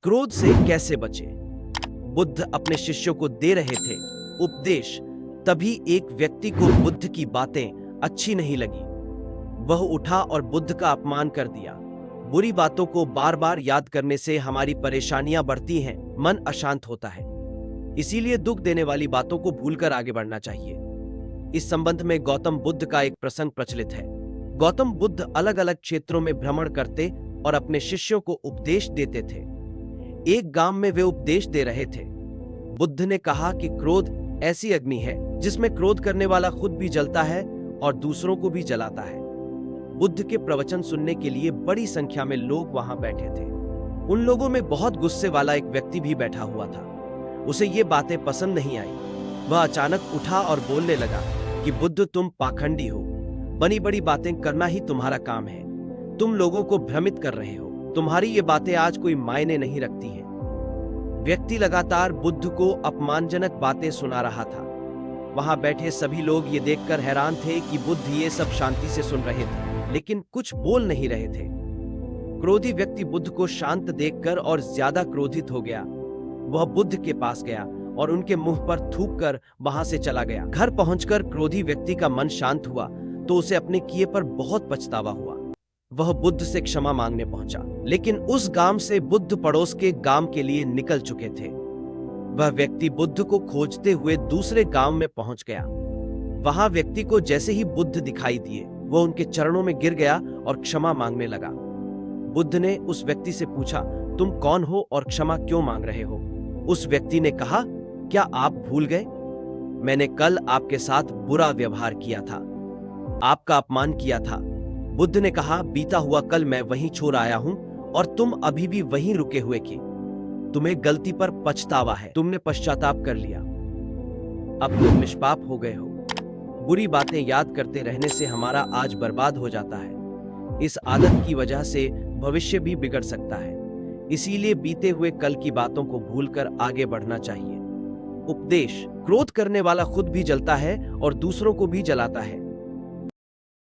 क्रोध से कैसे बचे? बुद्ध अपने शिष्यों को दे रहे थे उपदेश। तभी एक व्यक्ति को बुद्ध की बातें अच्छी नहीं लगी। वह उठा और बुद्ध का अपमान कर दिया। बुरी बातों को बार बार याद करने से हमारी परेशानियां बढ़ती हैं, मन अशांत होता है। इसीलिए दुख देने वाली बातों को भूलकर आगे बढ़ना चाहिए। इस संबंध में गौतम बुद्ध का एक प्रसंग प्रचलित है। गौतम बुद्ध अलग अलग क्षेत्रों में भ्रमण करते और अपने शिष्यों को उपदेश देते थे। एक गांव में वे उपदेश दे रहे थे। बुद्ध ने कहा कि क्रोध ऐसी अग्नि है जिसमें क्रोध करने वाला खुद भी जलता है और दूसरों को भी जलाता है। बुद्ध के प्रवचन सुनने के लिए बड़ी संख्या में लोग वहां बैठे थे। उन लोगों में बहुत गुस्से वाला एक व्यक्ति भी बैठा हुआ था। उसे ये बातें पसंद नहीं आई। वह अचानक उठा और बोलने लगा कि बुद्ध, तुम पाखंडी हो। बड़ी बड़ी बातें करना ही तुम्हारा काम है। तुम लोगों को भ्रमित कर रहे हो। तुम्हारी ये बातें आज कोई मायने नहीं रखती हैं। व्यक्ति लगातार बुद्ध को अपमानजनक बातें सुना रहा था। वहां बैठे सभी लोग ये देखकर हैरान थे कि बुद्ध ये सब शांति से सुन रहे थे, लेकिन कुछ बोल नहीं रहे थे। क्रोधी व्यक्ति बुद्ध को शांत देखकर और ज्यादा क्रोधित हो गया। वह बुद्ध के पास गया और उनके मुंह पर थूककर वहां से चला गया। घर पहुंचकर क्रोधी व्यक्ति का मन शांत हुआ तो उसे अपने किए पर बहुत पछतावा हुआ। वह बुद्ध से क्षमा मांगने पहुंचा, लेकिन उस गांव से बुद्ध पड़ोस के गांव के लिए निकल चुके थे। वह व्यक्ति बुद्ध को खोजते हुए दूसरे गांव में पहुंच गया। वहां व्यक्ति को जैसे ही बुद्ध दिखाई दिए, वह उनके चरणों में गिर गया और क्षमा मांगने लगा। बुद्ध ने उस व्यक्ति से पूछा, तुम कौन हो और क्षमा क्यों मांग रहे हो? उस व्यक्ति ने कहा, क्या आप भूल गए? मैंने कल आपके साथ बुरा व्यवहार किया था, आपका अपमान किया था। बुद्ध ने कहा, बीता हुआ कल मैं वहीं छोड़ आया हूं और तुम अभी भी वहीं रुके हुए थे। तुम्हें गलती पर पछतावा है। तुमने पश्चाताप कर लिया। अब तुम निष्पाप हो गए हो। बुरी बातें याद करते रहने से हमारा आज बर्बाद हो जाता है। इस आदत की वजह से भविष्य भी बिगड़ सकता है। इसीलिए बीते हुए कल की बातों को भूलकर आगे बढ़ना चाहिए। उपदेश: क्रोध करने वाला खुद भी जलता है और दूसरों को भी जलाता है।